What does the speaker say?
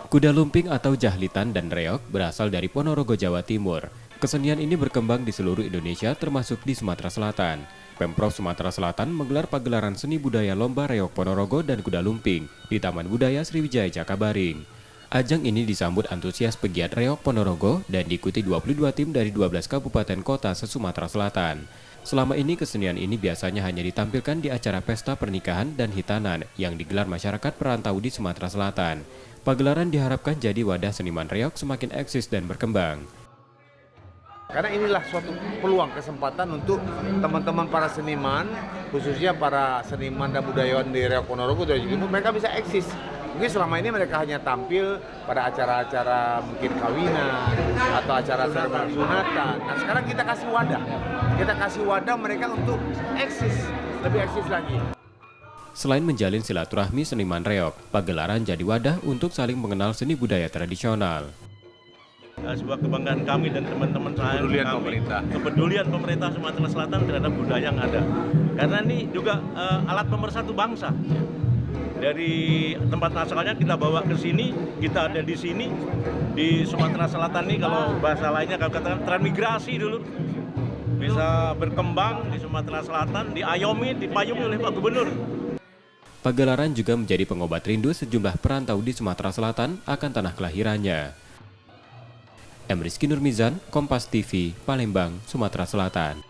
Kuda lumping atau jahlitan dan reog berasal dari Ponorogo, Jawa Timur. Kesenian ini berkembang di seluruh Indonesia termasuk di Sumatera Selatan. Pemprov Sumatera Selatan menggelar pagelaran seni budaya lomba reog Ponorogo dan kuda lumping di Taman Budaya Sriwijaya Jakabaring. Ajang ini disambut antusias pegiat reog Ponorogo dan diikuti 22 tim dari 12 kabupaten kota se-Sumatera Selatan. Selama ini kesenian ini biasanya hanya ditampilkan di acara pesta pernikahan dan hitanan yang digelar masyarakat perantau di Sumatera Selatan. Pagelaran diharapkan jadi wadah seniman reog semakin eksis dan berkembang. Karena inilah suatu peluang kesempatan untuk teman-teman para seniman, khususnya para seniman dan budayawan di Reog Ponorogo dan Jawa Timur, mereka bisa eksis. Mungkin selama ini mereka hanya tampil pada acara-acara mungkin kawinan atau acara-acara sunatan. Nah sekarang kita kasih wadah mereka untuk eksis, lebih eksis lagi. Selain menjalin silaturahmi seniman reog, pagelaran jadi wadah untuk saling mengenal seni budaya tradisional. Sebuah kebanggaan kami dan teman-teman saya, kepedulian pemerintah Sumatera Selatan terhadap budaya yang ada. Karena ini juga alat pemersatu bangsa. Dari tempat asalnya kita bawa ke sini, kita ada di sini, di Sumatera Selatan ini kalau bahasa lainnya kalau katakan transmigrasi dulu. Bisa berkembang di Sumatera Selatan, diayomi, dipayungi oleh Pak Gubernur. Pagelaran juga menjadi pengobat rindu sejumlah perantau di Sumatera Selatan akan tanah kelahirannya. M. Rizky Nurmizan, Kompas TV, Palembang, Sumatera Selatan.